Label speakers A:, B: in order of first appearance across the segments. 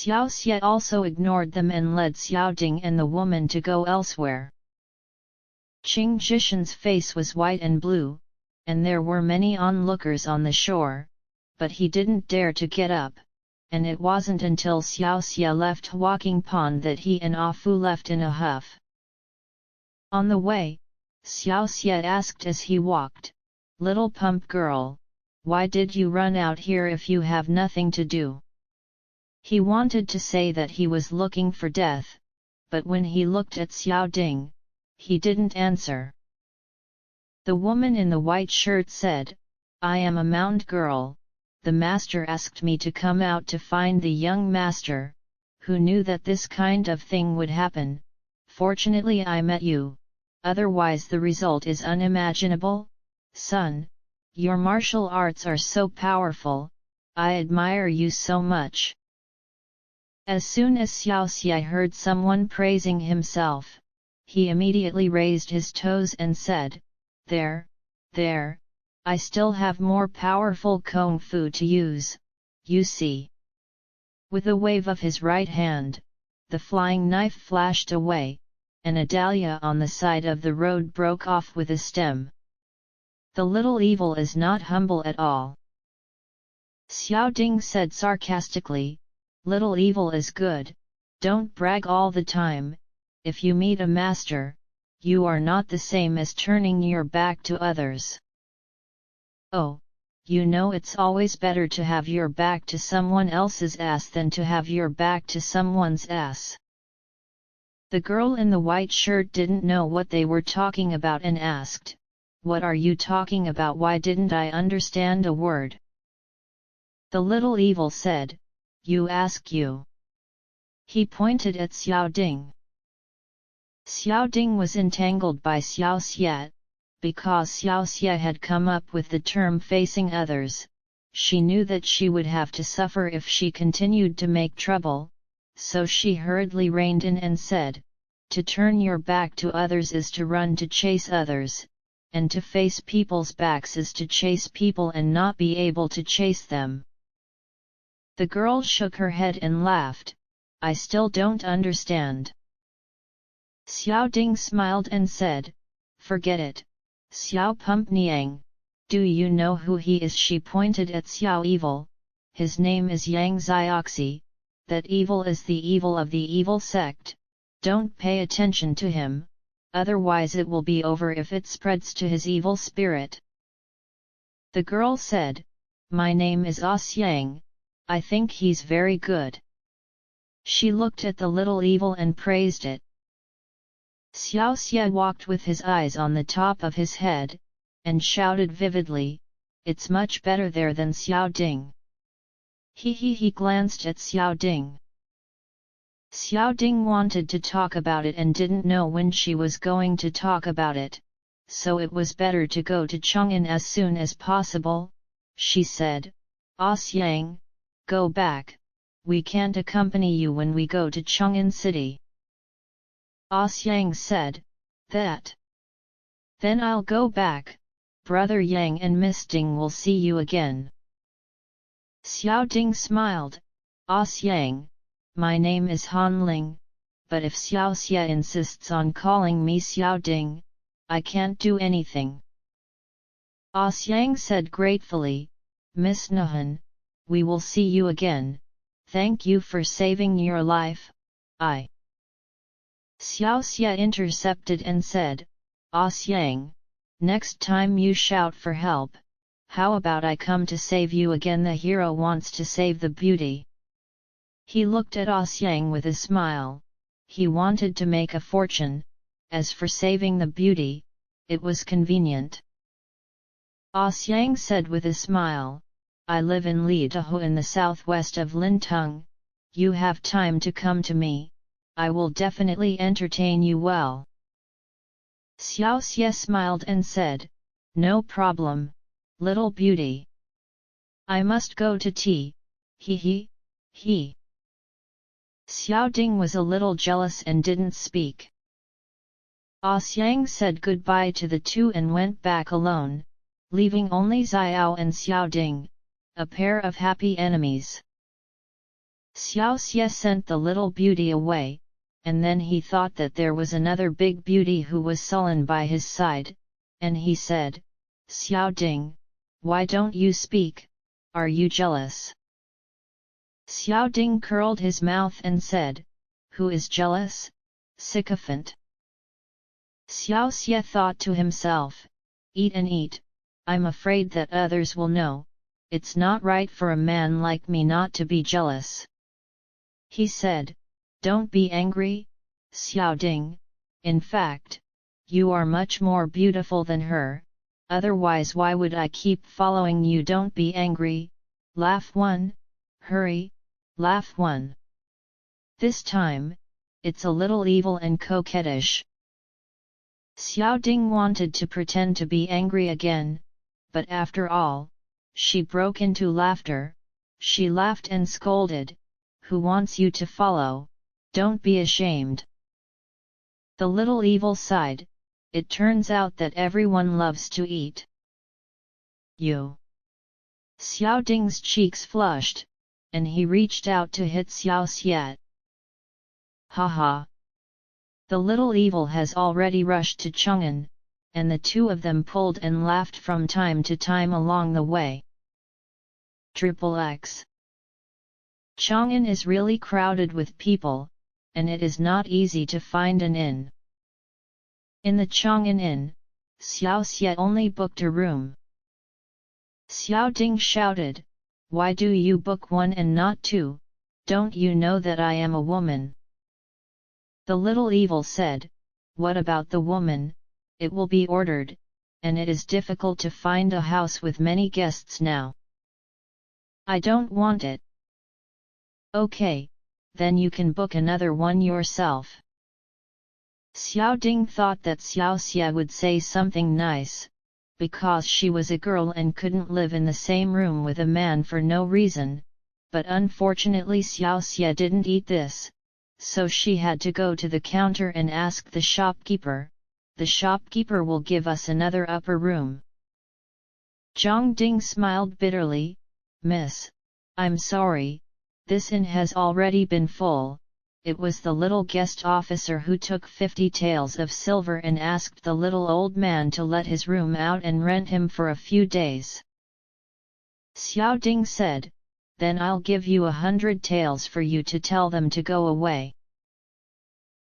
A: Xiaoxie also ignored them and led Xiaoding and the woman to go elsewhere. Qing Jishan's face was white and blue, and there were many onlookers on the shore, but he didn't dare to get up, and it wasn't until Xiaoxie left Walking Pond that he and Ah Fu left in a huff. On the way, Xiaoxie asked as he walked, "Little pump girl, why did you run out here if you have nothing to do?" He wanted to say that he was looking for death, but when he looked at Xiaoding, he didn't answer. The woman in the white shirt said, "I am a mound girl. The master asked me to come out to find the young master, who knew that this kind of thing would happen. Fortunately I met you, otherwise the result is unimaginable. Son, your martial arts are so powerful, I admire you so much." As soon as Xiaoxie heard someone praising himself, he immediately raised his toes and said, There, I still have more powerful kung fu to use, you see." With a wave of his right hand, the flying knife flashed away, and a dahlia on the side of the road broke off with a stem. "The little evil is not humble at all," Xiaoding said sarcastically. "Little evil is good, don't brag all the time. If you meet a master, you are not the same as turning your back to others." "Oh, you know it's always better to have your back to someone else's ass than to have your back to someone's ass." The girl in the white shirt didn't know what they were talking about and asked, "What are you talking about? Why didn't I understand a word?" The little evil said, "You ask you." He pointed at Xiaoding. Xiaoding was entangled by Xiaoxie. Because Xiaoxie had come up with the term facing others, she knew that she would have to suffer if she continued to make trouble, so she hurriedly reined in and said, "To turn your back to others is to run to chase others, and to face people's backs is to chase people and not be able to chase them." The girl shook her head and laughed, "I still don't understand." Xiaoding smiled and said, "Forget it, Xiao Pump Niang, do you know who he is?" She pointed at Xiao Evil, "His name is Yang Xiaoxie, that evil is the evil of the evil sect, don't pay attention to him, otherwise it will be over if it spreads to his evil spirit." The girl said, "My name is Xiang, I think he's very good." She looked at the little evil and praised it. Xiaoxie walked with his eyes on the top of his head, and shouted vividly, "It's much better there than Xiaoding." He glanced at Xiaoding. Xiaoding wanted to talk about it and didn't know when she was going to talk about it, so it was better to go to Chang'an as soon as possible. She said, "Xiang, go back, we can't accompany you when we go to Chang'an City." Xiang said, "That? Then I'll go back, Brother Yang and Miss Ding will see you again." Xiaoding smiled, "Xiang, my name is Han Ling, but if Xiaoxie insists on calling me Xiaoding, I can't do anything." Xiang said gratefully, "Miss Nahan, we will see you again, thank you for saving your life, I." Xiaoxie intercepted and said, "Xiang, next time you shout for help, how about I come to save you again? The hero wants to save the beauty." He looked at Xiang with a smile, he wanted to make a fortune, as for saving the beauty, it was convenient. Xiang said with a smile, "I live in Lidahu in the southwest of Lintung, you have time to come to me, I will definitely entertain you well." Xiaoxie smiled and said, "No problem, little beauty. I must go to tea, he. Xiaoding was a little jealous and didn't speak. Xiang said goodbye to the two and went back alone, leaving only Xiao and Xiaoding, a pair of happy enemies. Xiaoxie sent the little beauty away, and then he thought that there was another big beauty who was sullen by his side, and he said, "Xiao Ding, why don't you speak, are you jealous?" Xiao Ding curled his mouth and said, "Who is jealous, sycophant?" Xiaoxie thought to himself, "Eat and eat, I'm afraid that others will know, it's not right for a man like me not to be jealous." He said, "Don't be angry, Xiao Ding, in fact, you are much more beautiful than her, otherwise why would I keep following you? Don't be angry, laugh one, hurry, laugh one." This time, it's a little evil and coquettish. Xiao Ding wanted to pretend to be angry again, but after all, she broke into laughter. She laughed and scolded, "Who wants you to follow? Don't be ashamed." The little evil sighed, "It turns out that everyone loves to eat." You. Xiao Ding's cheeks flushed, and he reached out to hit Xiaoxie. "Ha ha! The little evil has already rushed to Chang'an," and the two of them pulled and laughed from time to time along the way. XXX. Chang'an is really crowded with people, and it is not easy to find an inn. In the Chang'an Inn, Xiaoxie only booked a room. Xiao Ding shouted, "Why do you book one and not two? Don't you know that I am a woman?" The little evil said, "What about the woman? It will be ordered, and it is difficult to find a house with many guests now." "I don't want it." "Okay, then you can book another one yourself." Xiao Ding thought that Xiaoxie would say something nice, because she was a girl and couldn't live in the same room with a man for no reason, but unfortunately Xiaoxie didn't eat this, so she had to go to the counter and ask the shopkeeper. "The shopkeeper will give us another upper room." Zhang Ding smiled bitterly, "Miss, I'm sorry, this inn has already been full." It was the little guest officer who took 50 taels of silver and asked the little old man to let his room out and rent him for a few days. Xiao Ding said, "Then I'll give you 100 taels for you to tell them to go away."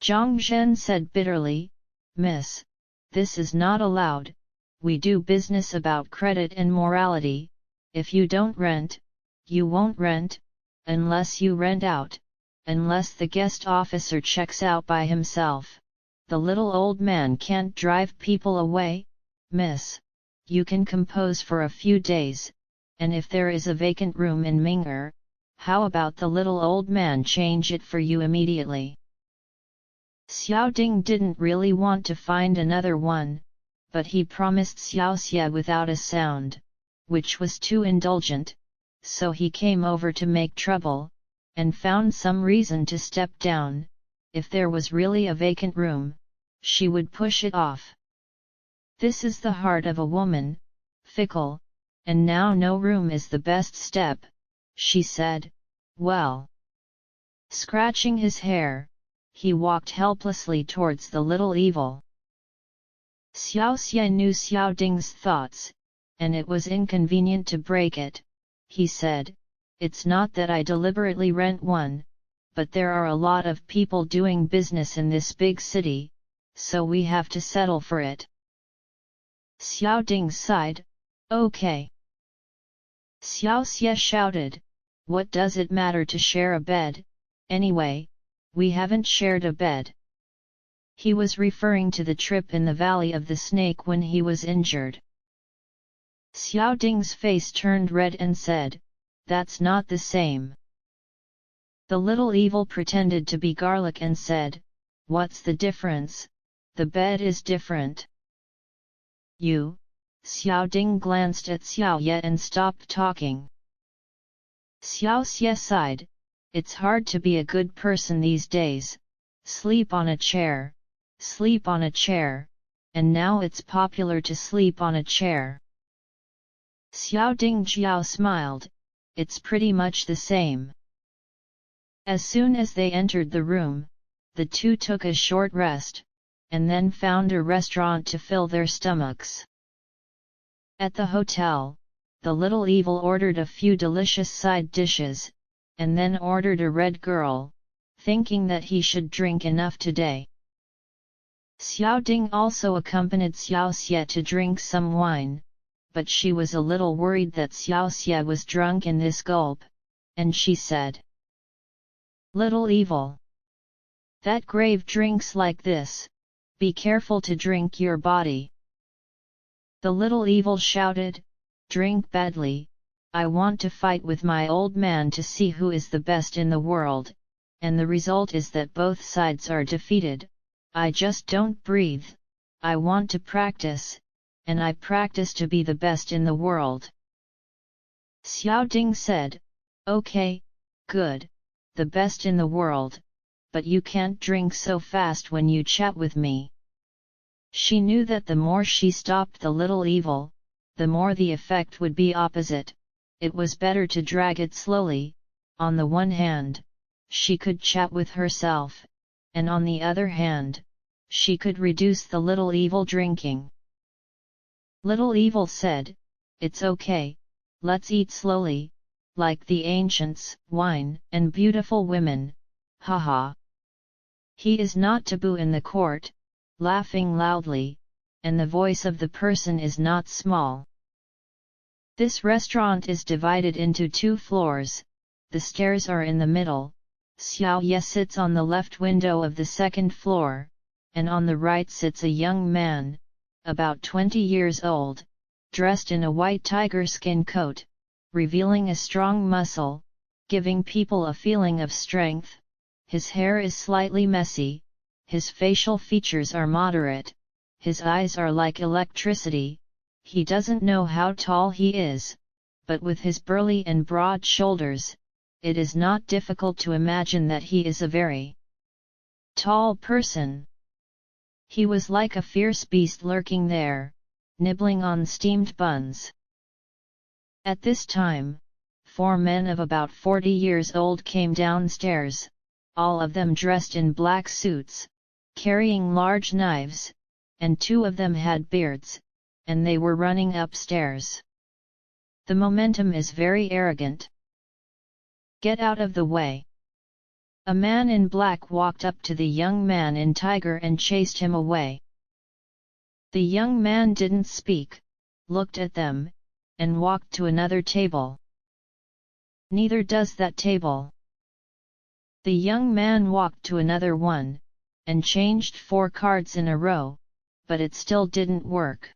A: Zhang Zhen said bitterly, "Miss, this is not allowed, we do business about credit and morality, if you don't rent, you won't rent, unless you rent out. Unless the guest officer checks out by himself, the little old man can't drive people away. Miss, you can compose for a few days, and if there is a vacant room in Ming'er, how about the little old man change it for you immediately?" Xiao Ding didn't really want to find another one, but he promised Xiaoxie without a sound, which was too indulgent, so he came over to make trouble, and found some reason to step down. If there was really a vacant room, she would push it off. This is the heart of a woman, fickle, and now no room is the best step, she said. "Well." Scratching his hair, he walked helplessly towards the little evil. Xiaoxie knew Xiao Ding's thoughts, and it was inconvenient to break it. He said, "It's not that I deliberately rent one, but there are a lot of people doing business in this big city, so we have to settle for it." Xiao Ding sighed, "Okay." Xiaoxie shouted, "What does it matter to share a bed, anyway, we haven't shared a bed." He was referring to the trip in the Valley of the Snake when he was injured. Xiao Ding's face turned red and said, "That's not the same." The little evil pretended to be garlic and said, "What's the difference? The bed is different." "You?" Xiao Ding glanced at Xiao Ye and stopped talking. Xiaoxie sighed, "It's hard to be a good person these days, sleep on a chair, and now it's popular to sleep on a chair." Xiao Ding Jiao smiled, "It's pretty much the same." As soon as they entered the room, the two took a short rest, and then found a restaurant to fill their stomachs. At the hotel, the little evil ordered a few delicious side dishes, and then ordered a red girl, thinking that he should drink enough today. Xiao Ding also accompanied Xiaoxie to drink some wine, but she was a little worried that Xiaoxie was drunk in this gulp, and she said, "Little evil! That grave drinks like this, be careful to drink your body." The little evil shouted, "Drink badly, I want to fight with my old man to see who is the best in the world, and the result is that both sides are defeated. I just don't breathe, I want to practice, and I practice to be the best in the world." Xiao Ding said, "Okay, good, the best in the world, but you can't drink so fast when you chat with me." She knew that the more she stopped the little evil, the more the effect would be opposite. It was better to drag it slowly. On the one hand, she could chat with herself, and on the other hand, she could reduce the little evil drinking. Little evil said, "It's okay, let's eat slowly, like the ancients, wine and beautiful women, haha." He is not taboo in the court, laughing loudly, and the voice of the person is not small. This restaurant is divided into 2 floors, the stairs are in the middle. Xiaoye sits on the left window of the 2nd floor, and on the right sits a young man, about 20 years old, dressed in a white tiger skin coat, revealing a strong muscle, giving people a feeling of strength. His hair is slightly messy, his facial features are moderate, his eyes are like electricity. He doesn't know how tall he is, but with his burly and broad shoulders, it is not difficult to imagine that he is a very tall person. He was like a fierce beast lurking there, nibbling on steamed buns. At this time, 4 men of about 40 years old came downstairs, all of them dressed in black suits, carrying large knives, and 2 of them had beards, and they were running upstairs. The momentum is very arrogant. "Get out of the way!" A man in black walked up to the young man in tiger and chased him away. The young man didn't speak, looked at them, and walked to another table. "Neither does that table." The young man walked to another one, and changed 4 cards in a row, but it still didn't work.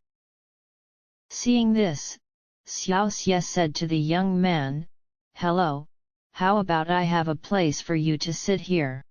A: Seeing this, Xiaoxie said to the young man, "Hello, how about I have a place for you to sit here?"